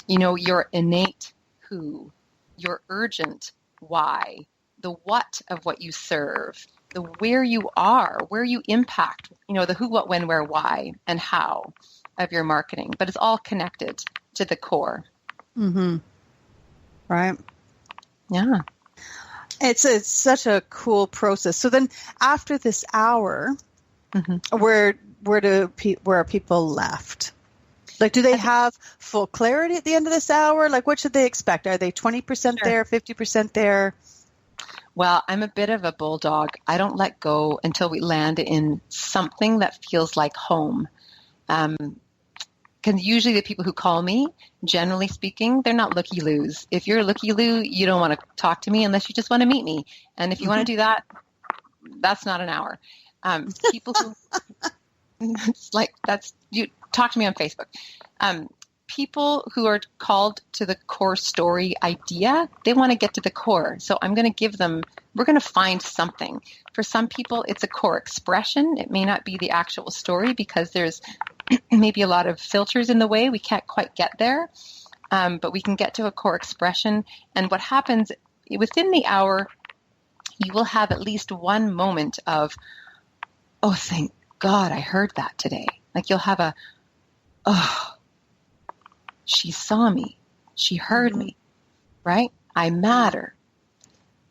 your innate who, your urgent why, the what of what you serve, the where you are, where you impact, the who, what, when, where, why, and how of your marketing. But it's all connected to the core. Right. Yeah. It's such a cool process. So then after this hour, where are people left? Like, do they have full clarity at the end of this hour? Like, what should they expect? Are they 20% there, 50% there? Well, I'm a bit of a bulldog. I don't let go until we land in something that feels like home. Because usually the people who call me, generally speaking, they're not looky-loos. If you're a looky-loo, you don't want to talk to me unless you just want to meet me. And if you want to do that, that's not an hour. People who, it's like, you talk to me on Facebook. people who are called to the core story idea, they want to get to the core. So I'm going to give them, we're going to find something. For some people, it's a core expression. It may not be the actual story because there's maybe a lot of filters in the way. We can't quite get there, but we can get to a core expression. And what happens within the hour, you will have at least one moment of, oh, thank God I heard that today. Like you'll have a, oh, she saw me. She heard me, right? I matter.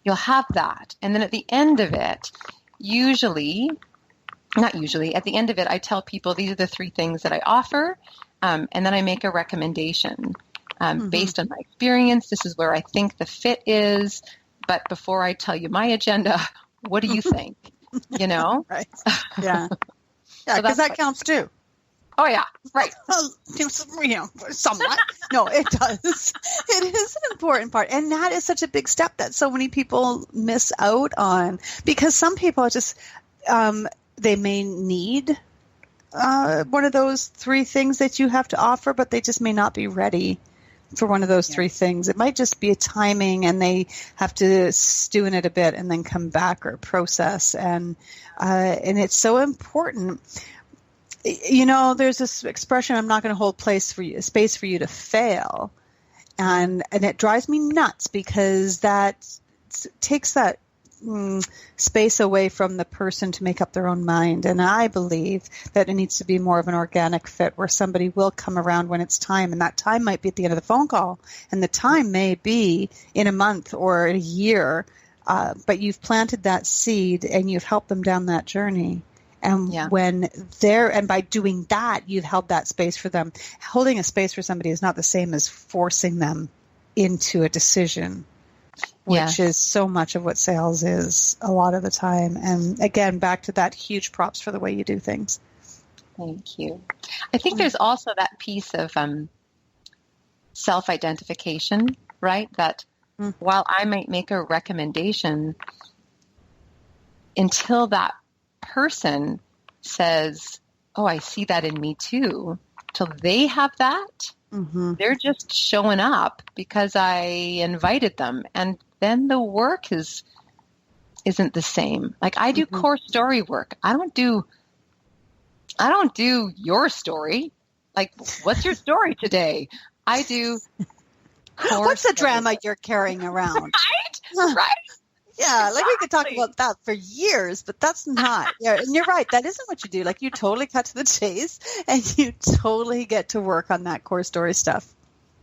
You'll have that. And then at the end of it, at the end of it, I tell people these are the 3 things that I offer. And then I make a recommendation based on my experience. This is where I think the fit is. But before I tell you my agenda, what do you think? You know? Right. Yeah. Yeah, So because that's that counts too. Oh, yeah. Right. Somewhat. No, it does. It is an important part. And that is such a big step that so many people miss out on, because some people just, they may need one of those 3 things that you have to offer, but they just may not be ready for one of those 3 things. It might just be a timing and they have to stew in it a bit and then come back or process. And it's so important. You know, there's this expression, I'm not going to hold space for you to fail. And it drives me nuts because that takes that space away from the person to make up their own mind. And I believe that it needs to be more of an organic fit where somebody will come around when it's time. And that time might be at the end of the phone call. And the time may be in a month or a year. But you've planted that seed and you've helped them down that journey. And and by doing that, you've held that space for them. Holding a space for somebody is not the same as forcing them into a decision, which is so much of what sales is a lot of the time. And again, back to that, huge props for the way you do things. Thank you. I think there's also that piece of self-identification, right? That while I might make a recommendation, until that person says, oh, I see that in me too, till they have that, they're just showing up because I invited them. And then the work isn't the same. Like I do core story work. I don't do your story. Like, what's your story today? I do core What's the story drama work. you're carrying around? Right? Yeah, like we could talk about that for years, but that's not. Yeah, and you're right. That isn't what you do. Like you totally cut to the chase, and you totally get to work on that core story stuff.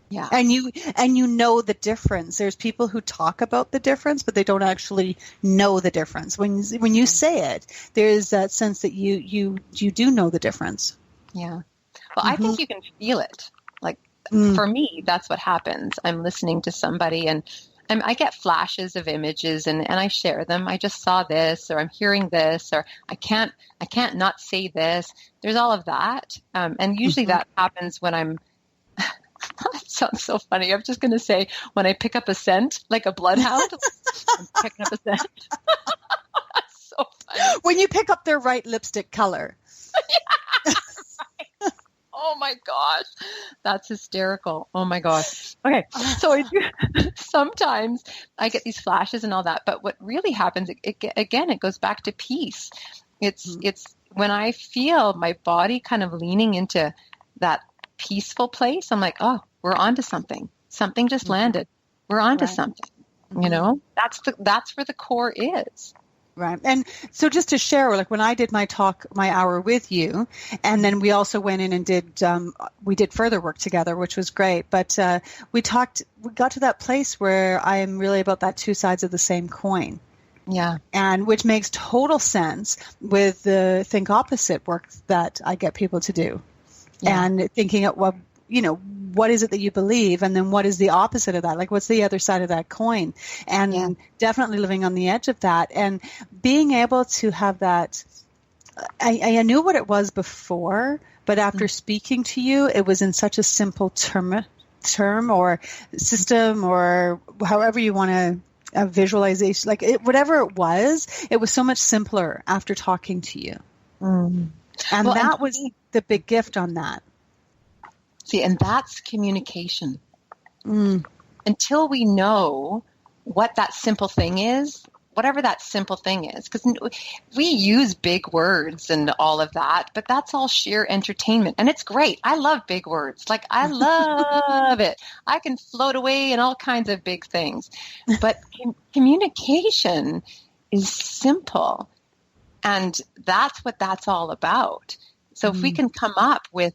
Yeah, and you know the difference. There's people who talk about the difference, but they don't actually know the difference. When you say it, there's that sense that you do know the difference. Yeah. Well, I think you can feel it. Like for me, that's what happens. I'm listening to somebody and I get flashes of images and I share them. I just saw this, or I'm hearing this, or I can't not say this. There's all of that. And usually that happens when I'm, it sounds so funny. I'm just going to say when I pick up a scent, like a bloodhound, I'm picking up a scent. That's so funny. When you pick up their right lipstick color. Oh my gosh, that's hysterical. Oh my gosh. Okay, so I do, sometimes I get these flashes and all that, but what really happens, it goes back to peace. It's when I feel my body kind of leaning into that peaceful place, I'm like, oh, we're onto something. Something just landed. We're onto something. You know, that's where the core is. Right. And so just to share, like when I did my hour with you, and then we also went in and did further work together, which was great. But we got to that place where I am really about that 2 sides of the same coin. Yeah. And which makes total sense with the think opposite work that I get people to do. Yeah. And thinking of, well, you know, what is it that you believe? And then what is the opposite of that? Like, what's the other side of that coin? And definitely living on the edge of that and being able to have that. I knew what it was before, but after speaking to you, it was in such a simple term or system or however you want to a visualization, like whatever it was so much simpler after talking to you. And that was the big gift on that. See, and that's communication. Mm. Until we know what that simple thing is, whatever that simple thing is, because we use big words and all of that, but that's all sheer entertainment. And it's great. I love big words. Like, I love it. I can float away in all kinds of big things. But communication is simple. And that's what that's all about. So if we can come up with,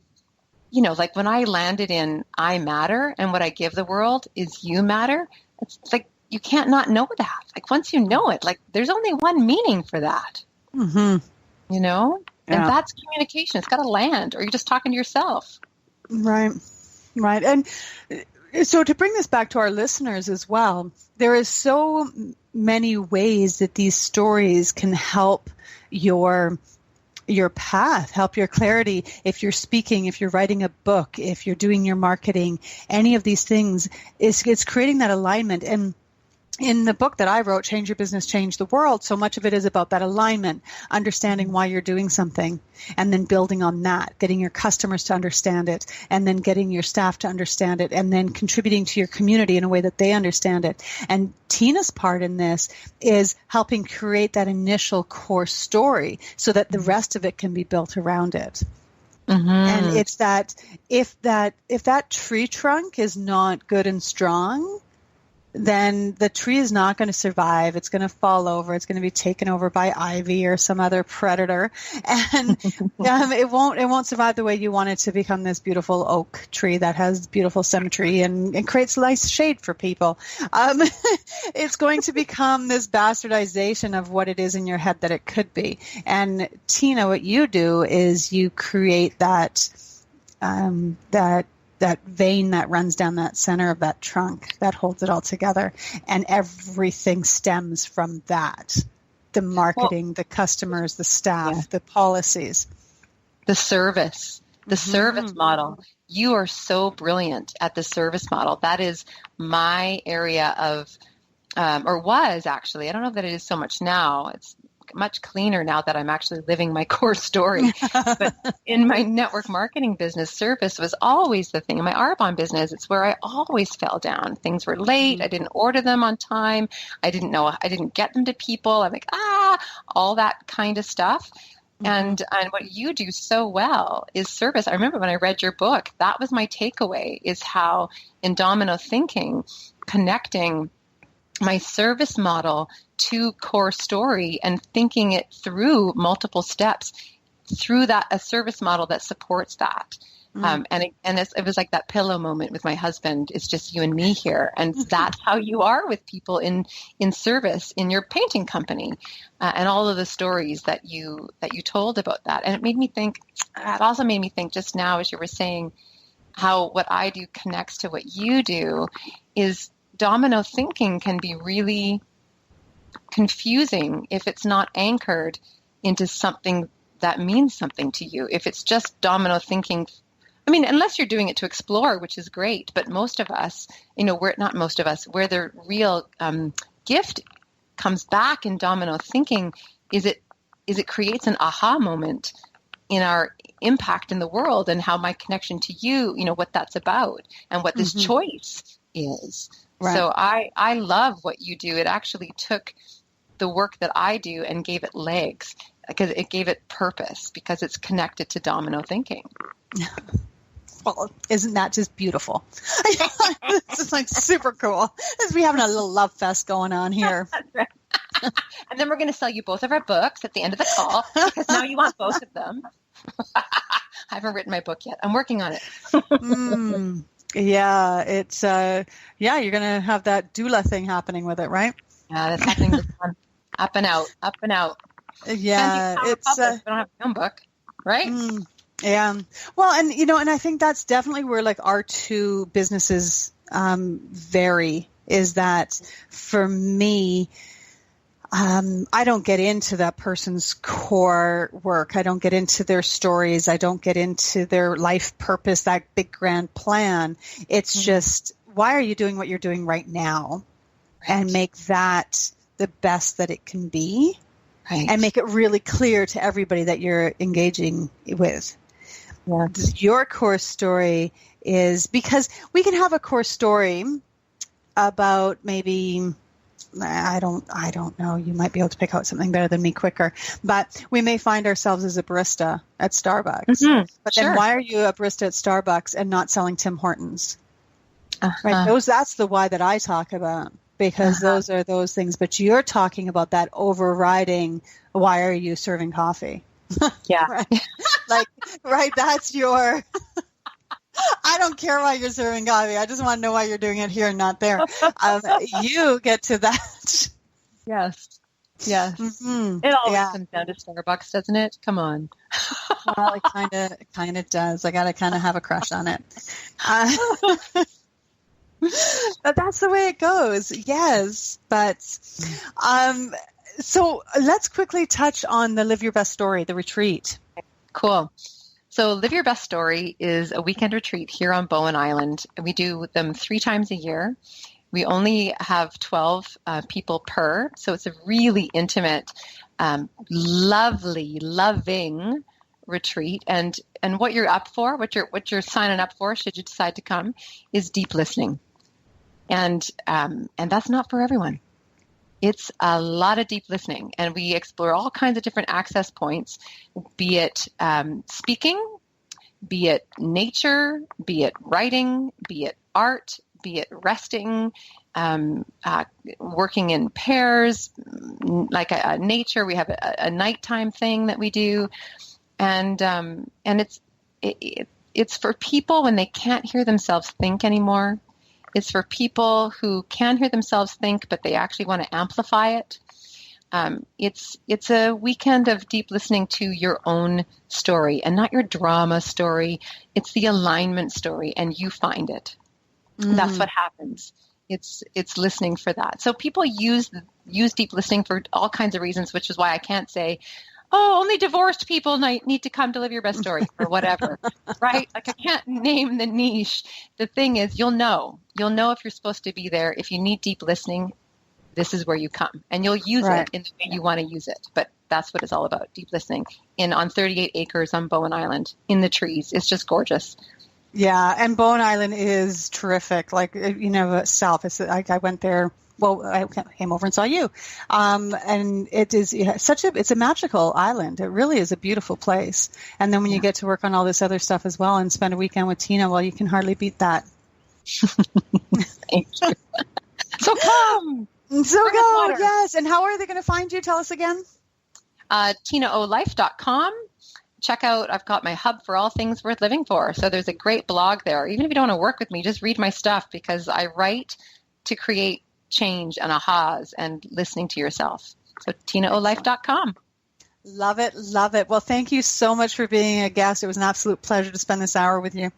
like when I landed in I matter and what I give the world is you matter, it's like you can't not know that. Like once you know it, like there's only one meaning for that, And that's communication. It's got to land, or you're just talking to yourself. Right. And so to bring this back to our listeners as well, there is so many ways that these stories can help your path, help your clarity. If you're speaking, if you're writing a book, if you're doing your marketing, any of these things, it's creating that alignment. And in the book that I wrote, Change Your Business, Change the World, so much of it is about that alignment, understanding why you're doing something, and then building on that, getting your customers to understand it, and then getting your staff to understand it, and then contributing to your community in a way that they understand it. And Tina's part in this is helping create that initial core story so that the rest of it can be built around it. Mm-hmm. And it's that if that tree trunk is not good and strong, then the tree is not going to survive. It's going to fall over. It's going to be taken over by ivy or some other predator, and it won't survive the way you want it to become this beautiful oak tree that has beautiful symmetry and creates nice shade for people. It's going to become this bastardization of what it is in your head that it could be. And Tina, what you do is you create that vein that runs down that center of that trunk that holds it all together. And everything stems from that. The marketing, the customers, the staff, the policies. The service model. You are so brilliant at the service model. That is my area of, or was actually, I don't know that it is so much now. It's much cleaner now that I'm actually living my core story. But in my network marketing business, service was always the thing. In my Arbonne business, it's where I always fell down. Things were late. I didn't order them on time. I didn't get them to people. I'm like, all that kind of stuff. And what you do so well is service. I remember when I read your book, that was my takeaway, is how in Domino Thinking, connecting my service model to core story and thinking it through multiple steps through a service model that supports that. It was like that pillow moment with my husband. It's just you and me here. And that's how you are with people in service in your painting company, and all of the stories that you told about that. And it also made me think just now, as you were saying, how what I do connects to what you do is domino thinking can be really confusing if it's not anchored into something that means something to you. If it's just domino thinking, unless you're doing it to explore, which is great, but most of us, where the real gift comes back in domino thinking is it creates an aha moment in our impact in the world and how my connection to you, what that's about and what this choice is. Right. So I love what you do. It actually took the work that I do and gave it legs, because it gave it purpose, because it's connected to domino thinking. Well, isn't that just beautiful? This is like super cool. We're having a little love fest going on here. And then we're going to sell you both of our books at the end of the call, because now you want both of them. I haven't written my book yet. I'm working on it. Yeah, it's you're going to have that doula thing happening with it, right? Yeah, that's happening this month. Up and out. Yeah, it's we don't have my own book, right? Yeah. Well, and I think that's definitely where like our two businesses vary, is that for me, I don't get into that person's core work. I don't get into their stories. I don't get into their life purpose, that big grand plan. It's just, why are you doing what you're doing right now? Right. And make that the best that it can be. Right. And make it really clear to everybody that you're engaging with. your core story is, because we can have a core story about maybe, I don't know, you might be able to pick out something better than me quicker, but we may find ourselves as a barista at Starbucks. Mm-hmm. But then why are you a barista at Starbucks and not selling Tim Hortons? Right? That's the why that I talk about, because those are those things. But you're talking about that overriding, why are you serving coffee? Yeah. right. That's your, I don't care why you're serving coffee. I just want to know why you're doing it here and not there. You get to that. Yes. Mm-hmm. It always comes down to Starbucks, doesn't it? Come on. Well, it kind of does. I got to kind of have a crush on it. But that's the way it goes. Yes. But, so let's quickly touch on the Live Your Best Story, the retreat. Cool. So Live Your Best Story is a weekend retreat here on Bowen Island. We do them 3 times a year. We only have 12 people per, so it's a really intimate, lovely, loving retreat. And what you're up for, what you're signing up for, should you decide to come, is deep listening. And that's not for everyone. It's a lot of deep listening, and we explore all kinds of different access points, be it speaking, be it nature, be it writing, be it art, be it resting, working in pairs, like a nature. We have a nighttime thing that we do, and it's for people when they can't hear themselves think anymore. It's for people who can hear themselves think, but they actually want to amplify it. It's a weekend of deep listening to your own story, and not your drama story. It's the alignment story, and you find it. That's what happens. It's listening for that. So people use deep listening for all kinds of reasons, which is why I can't say, oh, only divorced people need to come to Live Your Best Story or whatever, right? Like I can't name the niche. The thing is, you'll know if you're supposed to be there. If you need deep listening, this is where you come, and you'll use it in the way you want to use it. But that's what it's all about, deep listening on 38 acres on Bowen Island in the trees. It's just gorgeous. Yeah. And Bowen Island is terrific. Like, south, I went there. Well, I came over and saw you. And it's a magical island. It really is a beautiful place. And then when you get to work on all this other stuff as well and spend a weekend with Tina, well, you can hardly beat that. Thank you. So come. So go, yes. And how are they going to find you? Tell us again. TinaOLife.com. Check out, I've got my hub for all things worth living for. So there's a great blog there. Even if you don't want to work with me, just read my stuff, because I write to create change and ahas and listening to yourself. So TinaOLife.com. Love it. Love it. Well, thank you so much for being a guest. It was an absolute pleasure to spend this hour with you.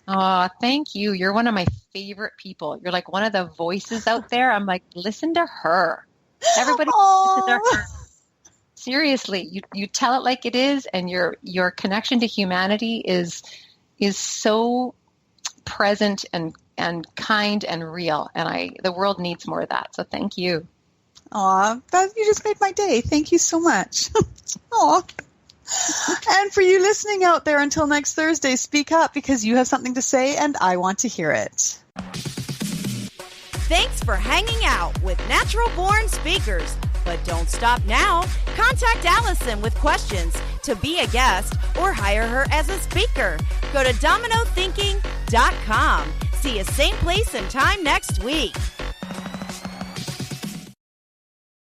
Oh, thank you. You're one of my favorite people. You're like one of the voices out there. I'm like, listen to her. Everybody listen to her. Seriously, you tell it like it is, and your connection to humanity is so present and kind and real, and the world needs more of that. So thank you. Aw, you just made my day. Thank you so much. Aw. And for you listening out there, until next Thursday, speak up, because you have something to say and I want to hear it. Thanks for hanging out with Natural Born Speakers. But don't stop now. Contact Allison with questions to be a guest or hire her as a speaker. Go to DominoThinking.com. See you same place and time next week.